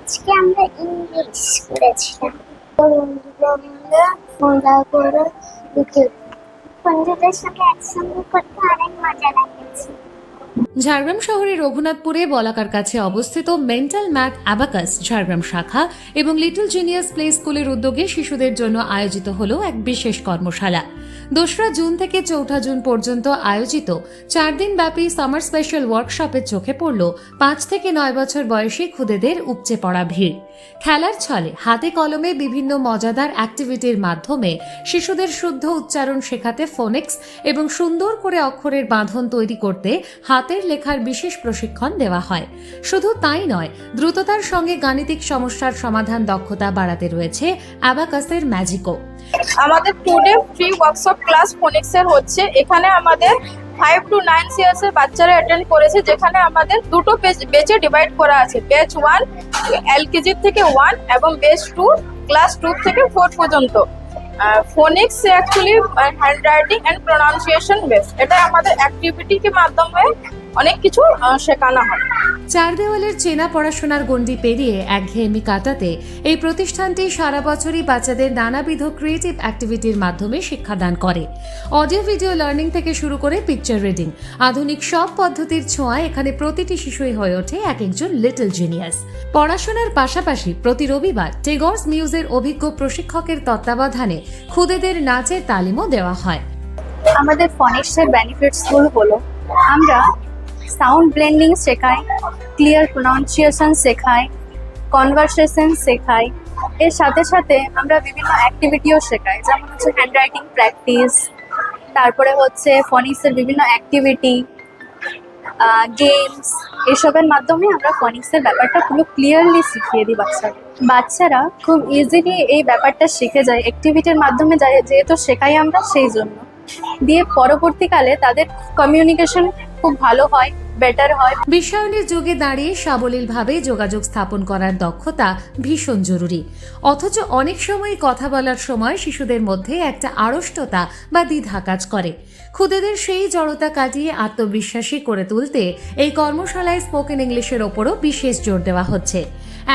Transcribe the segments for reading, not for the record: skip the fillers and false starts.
আজকে আমরা ইংলিশ করেছিলাম। বন্ধুরা মিলে মজা করে বন্ধুদের সাথে একসঙ্গে করতে অনেক মজা লাগছে। ঝাড়গ্রাম শহরের রঘুনাথপুরে বলাকার কাছে অবস্থিত মেন্টাল ম্যাথ অ্যাবাকাস ঝাড়গ্রাম শাখা এবং লিটল জিনিয়াস প্লে স্কুলের উদ্যোগে শিশুদের জন্য আয়োজিত হলো এক বিশেষ কর্মশালা। 2রা জুন থেকে 4ঠা জুন পর্যন্ত আয়োজিত 4 দিন ব্যাপী সামার স্পেশাল ওয়ার্কশপে চোখে পড়ল 5 থেকে 9 বছর বয়সী খুদেদের উপচে পড়া ভিড়। খেলার ছলে হাতে কলমে বিভিন্ন মজাদার অ্যাক্টিভিটির মাধ্যমে শিশুদের শুদ্ধ উচ্চারণ শেখাতে ফোনিক্স এবং সুন্দর করে অক্ষরের বাঁধন তৈরি করতে হাতের লেখার বিশেষ প্রশিক্ষণ দেওয়া হয়। শুধু তাই নয়, দ্রুততার সঙ্গে গাণিতিক সমস্যার সমাধান দক্ষতা বাড়াতে রয়েছে অ্যাবাকাসের ম্যাজিকও। আমাদের টুডে ফ্রি ওয়ার্কশপ ক্লাস ফোনিক্সের হচ্ছে। এখানে আমাদের 5 to 9 ইয়ার্স এর বাচ্চারা অ্যাটেন্ড করেছে, যেখানে আমাদের দুটো বেচে ডিভাইড করা আছে। ব্যাচ 1 এলকেজি থেকে 1 এবং ব্যাচ 2 ক্লাস 2 থেকে 4 পর্যন্ত। Phonics actually handwriting and pronunciation base. এটা আমাদের অ্যাক্টিভিটির মাধ্যমে অনেক কিছু শেখানো হয়। 4 দেওয়ালের চেনা পড়াশোনার গণ্ডি পেরিয়ে একঘেয়েমি কাটাতে এই প্রতিষ্ঠানটি সারা বছরই বাচ্চাদের নানাবিধ ক্রিয়েটিভ অ্যাক্টিভিটির মাধ্যমে শিক্ষাদান করে। অডিও ভিডিও লার্নিং থেকে শুরু করে পিকচার রিডিং, আধুনিক সব পদ্ধতির ছোঁয়ায় এখানে প্রতিটি শিশুই হয়ে ওঠে এক একজন লিটল জিনিয়াস। পড়াশোনার পাশাপাশি প্রতি রবিবার টেগর্স মিউজের অভিজ্ঞ প্রশিক্ষকের তত্ত্বাবধানে খুদেদের নাচের তালিমও দেওয়া হয়। আমাদের ফনিক্সের বেনিফিটসগুলো হলো আমরা সাউন্ড ব্লেন্ডিং শেখাই, ক্লিয়ার প্রোনাউন্সিয়েশন শেখাই, কনভারসেশন শেখাই। এর সাথে সাথে আমরা বিভিন্ন অ্যাক্টিভিটিও শেখাই, যেমন হচ্ছে হ্যান্ড রাইটিং প্র্যাকটিস, তারপরে হচ্ছে ফনিক্সের বিভিন্ন অ্যাক্টিভিটি, গেমস। এসবের মাধ্যমে আমরা ফনিক্সের ব্যাপারটা পুরো ক্লিয়ারলি শিখিয়ে দিই বাচ্চারা খুব ইজিলি এই ব্যাপারটা শিখে যায় অ্যাক্টিভিটির মাধ্যমে, যেহেতু শেখাই আমরা সেই জন্য। দিয়ে পরবর্তীকালে তাদের কমিউনিকেশন খুব ভালো হয়, বেটার হয়। বিশ্বায়নের যুগে দাঁড়িয়ে সাবলীলভাবে যোগাযোগ স্থাপন করার দক্ষতা ভীষণ জরুরি। অথচ অনেক সময় কথা বলার সময় শিশুদের মধ্যে একটা আড়ষ্টতা বা দ্বিধা কাজ করে। খুদেদের সেই জড়তা কাটিয়ে আত্মবিশ্বাসী করে তুলতে এই কর্মশালায় স্পোকেন ইংলিশের ওপরও বিশেষ জোর দেওয়া হচ্ছে।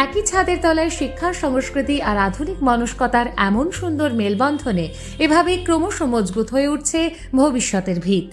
একই ছাদের তলায় শিক্ষা, সংস্কৃতি আর আধুনিক মনস্কতার এমন সুন্দর মেলবন্ধনে এভাবেই ক্রমশ মজবুত হয়ে উঠছে ভবিষ্যতের ভিত।